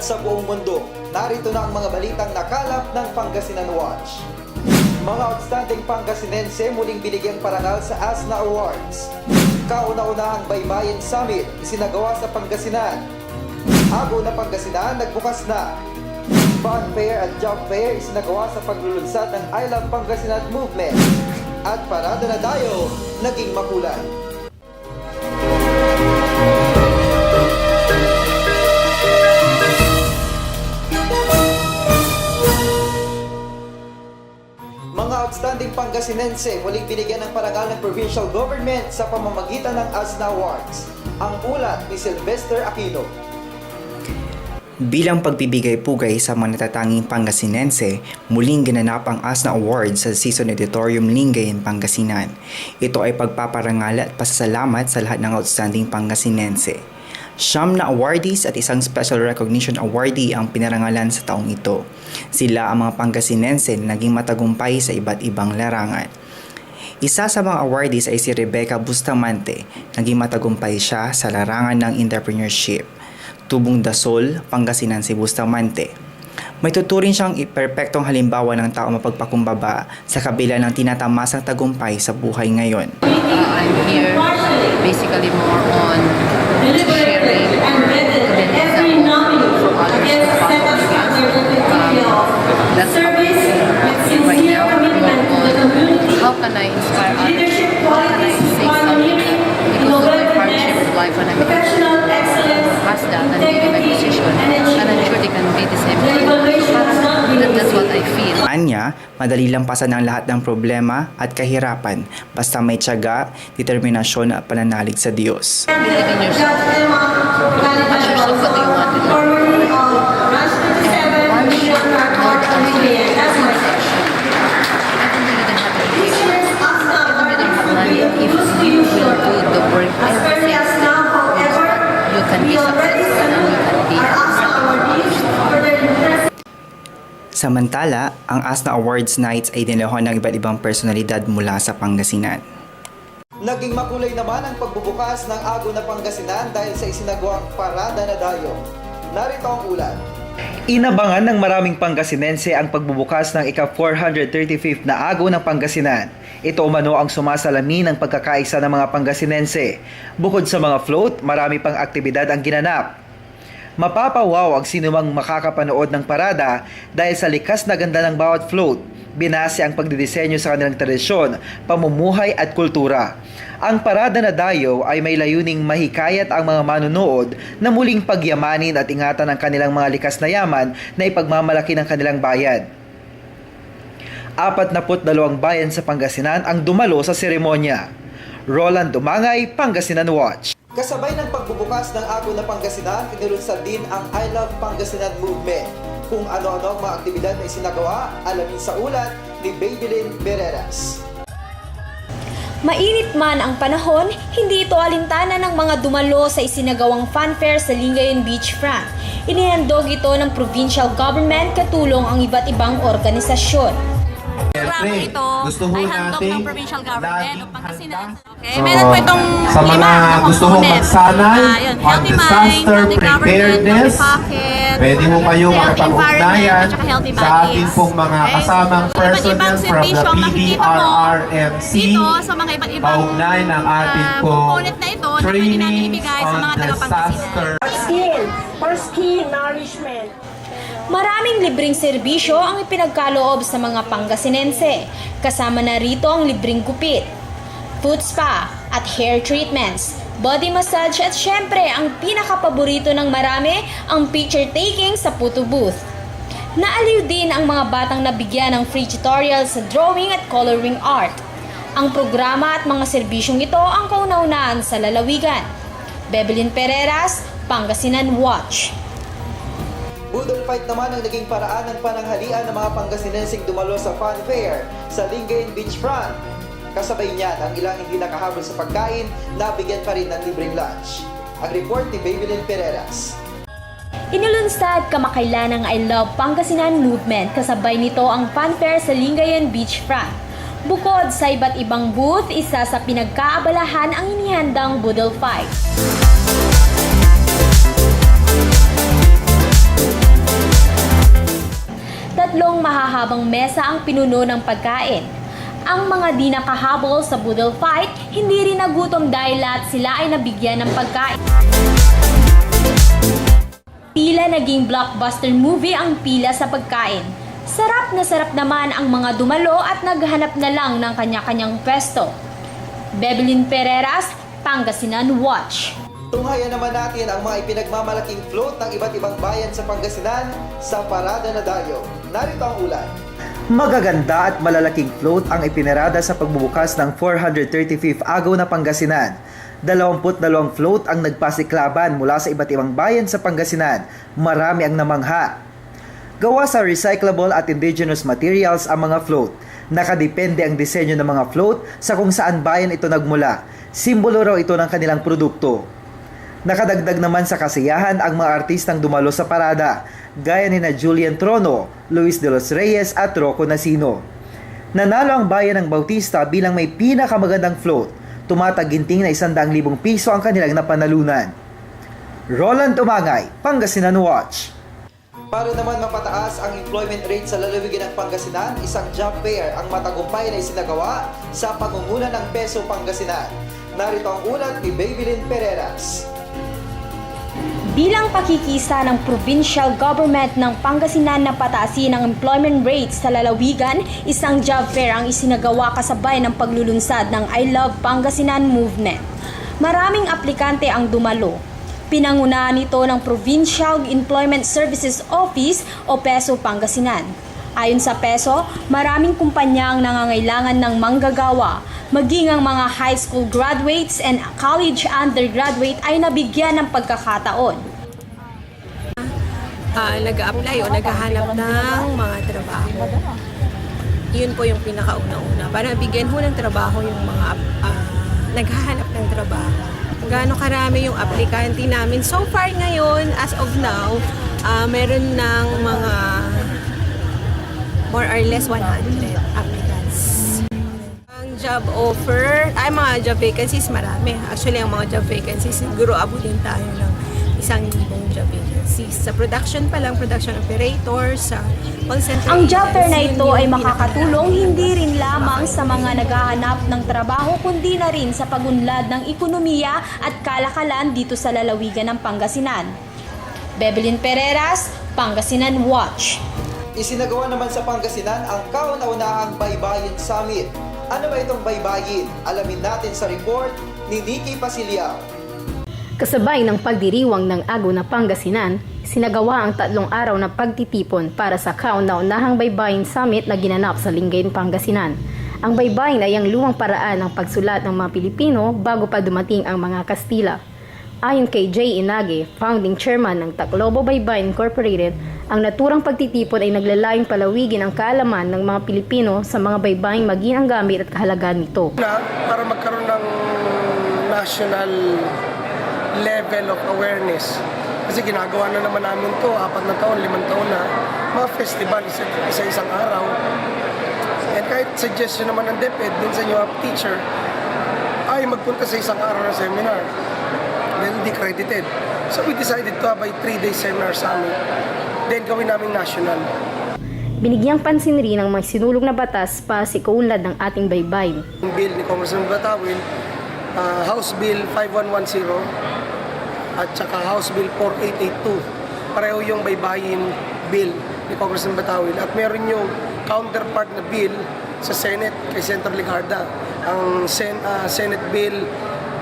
at sa buong mundo. Narito na ang mga balitang nakalap ng Pangasinan Watch. Mga outstanding Pangasinense muling binigyang parangal sa ASNA Awards. Kauna-unahang Baybayin Summit isinagawa sa Pangasinan. Ago na Pangasinan nagbukas na. Fun Fair at Job Fair isinagawa sa paglulunsad ng I Love Pangasinan Movement. At Parada na Dayo naging makulay. Mga outstanding Pangasinense muling binigyan ng parangal ng provincial government sa pamamagitan ng ASNA Awards. Ang ulat ni Sylvester Aquino. Bilang pagbibigay pugay sa mga natatanging Pangasinense, muling ginanap ang ASNA Awards sa Season Auditorium Lingayen, Pangasinan. Ito ay pagpaparangal at pasasalamat sa lahat ng outstanding Pangasinense. 9 na awardees at isang special recognition awardee ang pinarangalan sa taong ito. Sila ang mga Pangasinense na naging matagumpay sa iba't ibang larangan. Isa sa mga awardees ay si Rebecca Bustamante. Naging matagumpay siya sa larangan ng entrepreneurship. Tubong Dasol, Pangasinan si Bustamante. May tuturing siyang perpektong halimbawa ng tao mapagpakumbaba sa kabila ng tinatamasang tagumpay sa buhay ngayon. I'm here basically more on sharing for others that's how I feel right now. How can I inspire others? How can I say something that because of my hardship of life when I'm past that and maybe my position, and I'm sure they can be the same thing. That's what I feel. Anya, madali lang pasan ang lahat ng problema at kahirapan basta may tiyaga, determinasyon at pananalig sa Diyos. Believe in yourself. Ask yourself what you want to do. Samantala, ang ASNA Awards Nights ay dinahon ng iba't ibang personalidad mula sa Pangasinan. Naging makulay naman ang pagbubukas ng Ago na Pangasinan dahil sa isinagawang Parada na Dayo. Narito ang ulat. Inabangan ng maraming Pangasinense ang pagbubukas ng ika-435th na Ago ng Pangasinan. Ito umano ang sumasalamin ng pagkakaisa ng mga Pangasinense. Bukod sa mga float, marami pang aktibidad ang ginanap. Mapapawaw ang sinumang makakapanood ng parada dahil sa likas na ganda ng bawat float. Binase ang pagdidisenyo sa kanilang tradisyon, pamumuhay at kultura. Ang Parada na Dayo ay may layuning mahikayat ang mga manunood na muling pagyamanin at ingatan ang kanilang mga likas na yaman na ipagmamalaki ng kanilang bayan. 42 bayan sa Pangasinan ang dumalo sa seremonya. Roland Dumangay, Pangasinan Watch. Kasabay ng pagbubukas ng Ago na Pangasinan, inulunsad din ang I Love Pangasinan Movement. Kung ano-ano ang mga aktibidad na isinagawa, alamin sa ulat ni Babylin Bereras. Mainit man ang panahon, hindi ito alintana ng mga dumalo sa isinagawang funfair sa Lingayen Beachfront. Inihandog ito ng provincial government katulong ang iba't ibang organisasyon. Programa ito ay handog ng provincial government ng ng Pangasinan. Okay, So, meron po itong sa mga na gusto mong component. magsanay Yun, on healthy mind, disaster healthy government, preparedness, healthy pocket, pwede mo kayong healthy makipag-ugnayan environment, at saka healthy sa bodies. ating pong mga Okay? kasamang So, personnel iba't-ibang from the servisyo ang makikita mo PDRRMC. dito sa mga iba't-ibang Kaugnay ng ating pong component na ito na pwede natin training ibigay sa on mga taga-Pangasinan. disaster. Skin nourishment. Maraming libreng serbisyo ang ipinagkaloob sa mga Pangasinense. Kasama na rito ang libreng gupit, foot spa at hair treatments, body massage at syempre ang pinakapaborito ng marami, ang picture taking sa photo booth. Naaliw din ang mga batang nabigyan ng free tutorial sa drawing at coloring art. Ang programa at mga serbisyong ito ang kauna-unahan sa lalawigan. Babylin Pereras, Pangasinan Watch. Budol fight naman ang naging paraan ng pananghalian ng mga Pangasinensing dumalo sa Fun Fair sa Lingayen Beachfront. Kasabay niyan ang ilang hindi nakahabol sa pagkain, nabigyan pa rin ng libreng lunch. Ang report ni Babylin Pereras. Inulunsad kamakailan ang I Love Pangasinan Movement, kasabay nito ang funfair sa Lingayen Beachfront. Bukod sa iba't ibang booth, isa sa pinagkaabalahan ang inihandang Budol Fight. tatlong mahahabang mesa ang pinuno ng pagkain. Ang mga di nakahabol sa boodle fight, hindi rin nagutom dahil lahat sila ay nabigyan ng pagkain. Tila naging blockbuster movie ang pila sa pagkain. Sarap na sarap naman ang mga dumalo at naghanap na lang ng kanya-kanyang pwesto. Bebelyn Pereras, Pangasinan Watch. Tunghayan naman natin ang mga ipinagmamalaking float ng iba't ibang bayan sa Pangasinan sa Parada na Dayo. Narito ang ulat. Magaganda at malalaking float ang ipinarada sa pagbubukas ng 435th Agaw na Pangasinan. 22 float ang nagpasiklaban mula sa iba't ibang bayan sa Pangasinan. Marami ang namangha. Gawa sa recyclable at indigenous materials ang mga float. Nakadepende ang disenyo ng mga float sa kung saan bayan ito nagmula. Simbolo raw ito ng kanilang produkto. Nakadagdag naman sa kasiyahan ang mga artistang dumalo sa parada, gaya ni na Julian Trono, Luis de los Reyes at Rocco Nasino. Nanalo ang bayan ng Bautista bilang may pinakamagandang float. Tumataginting na 100,000 piso ang kanilang napanalunan. Roland Umangay, Pangasinan Watch. Para naman mapataas ang employment rate sa lalawigan ng Pangasinan, isang job fair ang matagumpay na isinagawa sa pangunguna ng Peso Pangasinan. Narito ang ulat ni Bebelyn Pereras. Bilang pakikisa ng provincial government ng Pangasinan na pataasin ang employment rate sa lalawigan, isang job fair ang isinagawa kasabay ng paglulunsad ng I Love Pangasinan movement. Maraming aplikante ang dumalo. Pinangunahan ito ng Provincial Employment Services Office o PESO Pangasinan. Ayon sa PESO, maraming kumpanya ang nangangailangan ng manggagawa, maging ang mga high school graduates and college undergraduate ay nabigyan ng pagkakataon. Nag-a-apply o naghahanap ng mga trabaho. Yun po yung pinakauna-una. Para bigyan ho ng trabaho yung mga naghahanap ng trabaho. Gaano karami yung aplikante namin. So far ngayon, as of now, meron ng mga more or less 100 applicants. Ang job offer, mga job vacancies marami. Actually, ang mga job vacancies, siguro abutin tayo ng 1,000 job vacancies. Sa production pa lang, production operator, sa call center. Ang job fair na ito ay makakatulong hindi rin lamang sa mga naghahanap ng trabaho kundi na rin sa pagunlad ng ekonomiya at kalakalan dito sa lalawigan ng Pangasinan. Bebelyn Pereras, Pangasinan Watch. Isinagawa naman sa Pangasinan ang kauna-unahang Baybayin Summit. Ano ba itong baybayin? Alamin natin sa report ni Nikki Pasiliao. Kasabay ng pagdiriwang ng Agaw na Pangasinan, sinagawa ang 3 araw na pagtitipon para sa kauna-unahang Baybayin Summit na ginanap sa Lingayen, Pangasinan. Ang baybayin ay ang lumang paraan ng pagsulat ng mga Pilipino bago pa dumating ang mga Kastila. Ayon kay J. Inage, founding chairman ng Tacloban Baybayin Incorporated, ang naturang pagtitipon ay naglalayong palawigin ang kaalaman ng mga Pilipino sa mga baybayin maging ang gamit at kahalagaan nito. Para magkaroon ng national level of awareness. Kasi ginagawa na naman namin to 4 na taon, 5 taon na, mga festival, isa-isang araw. And kahit suggestion naman ng DepEd, minsan yung teacher, ay magpunta sa isang araw na seminar. Then hindi credited. So we decided to have a 3-day seminar summit. Then gawin namin national. Binigyang pansin rin ang mga sinulong na batas para sa ikaunlad ng ating baybayin. Yung bill ni Congressman Batawin, House Bill 5110 at saka House Bill 4882. Pareho yung baybayin bill ni Congressman Batawin. At meron yung counterpart na bill sa Senate kay Senator Ligarda. Ang Senate Bill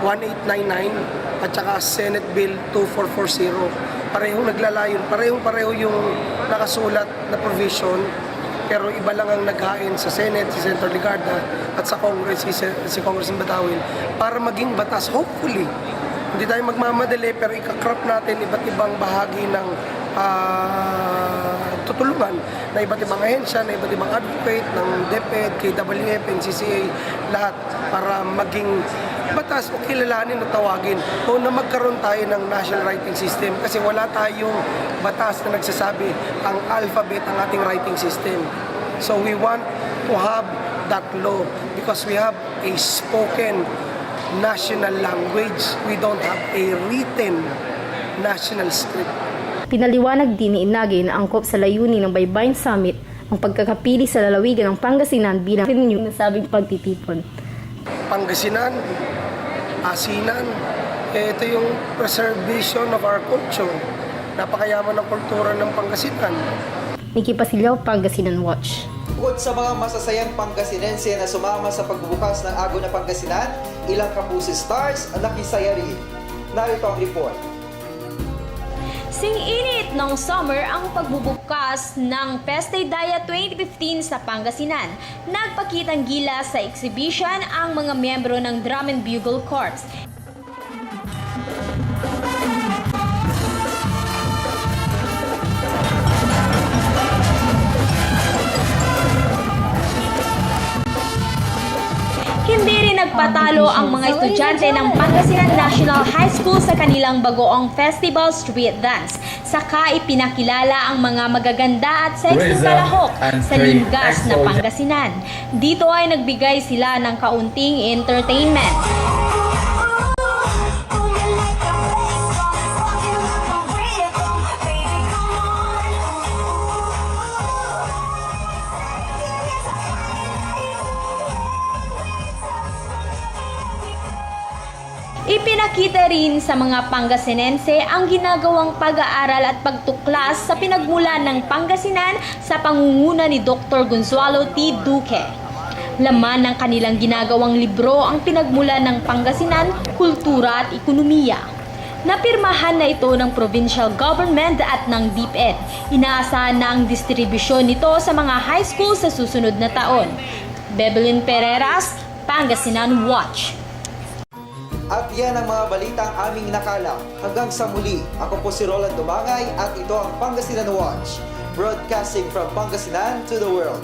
1899 at saka Senate Bill 2440. Parehong naglalayon, pareho yung nakasulat na provision, pero iba lang ang naghain sa Senate, si Senator Ligarda, at sa Congress, si Congressman Batawin, para maging batas, hopefully. Hindi tayo magmamadali, pero ikakrap natin iba't ibang bahagi ng tutulungan na iba't ibang ahensya, na iba't ibang advocate ng DepEd, KWF, NCCA, lahat para maging batas o kilalanin o tawagin o na magkaroon tayo ng national writing system kasi wala tayong batas na nagsasabi ang alphabet ang ating writing system. So we want to have that law because we have a spoken national language. We don't have a written national script. Pinaliwanag din ni Inage na angkop sa layunin ng Baybayin Summit ang pagkakapili sa lalawigan ng Pangasinan bilang yung nasabing pagtitipon. Pangasinan, asinan, ito yung preservation of our culture. Napakayaman ng kultura ng Pangasinan. Nikki Pasilao, Pangasinan Watch. Bukod sa mga masasayang Pangasinense na sumama sa pagbubukas ng Ago na Pangasinan, ilang Kapuso Stars ang nakisaya rin. Narito ang report. Sing-init ng summer ang pagbubukas ng Peste Daya 2015 sa Pangasinan. Nagpakitang gila sa exhibition ang mga miyembro ng Drum and Bugle Corps. Hindi rin nagpatalo ang mga estudyante ng Pangasinan National High School sa kanilang bagoong Festival Street Dance. Saka ipinakilala ang mga magaganda at sexy talahok sa Lingas na Pangasinan. Dito ay nagbigay sila ng kaunting entertainment. Ipinakita rin sa mga Pangasinense ang ginagawang pag-aaral at pagtuklas sa pinagmulan ng Pangasinan sa pangunguna ni Dr. Gonzalo T. Duque. Laman ng kanilang ginagawang libro ang pinagmulan ng Pangasinan, kultura at ekonomiya. Napirmahan na ito ng provincial government at ng DepEd. Inaasahan na ang distribusyon nito sa mga high school sa susunod na taon. Bebelyn Pereras, Pangasinan Watch. At yan ang mga balita ang aming nakala. Hanggang sa muli, ako po si Roland Dumangay at ito ang Pangasinan Watch, broadcasting from Pangasinan to the world.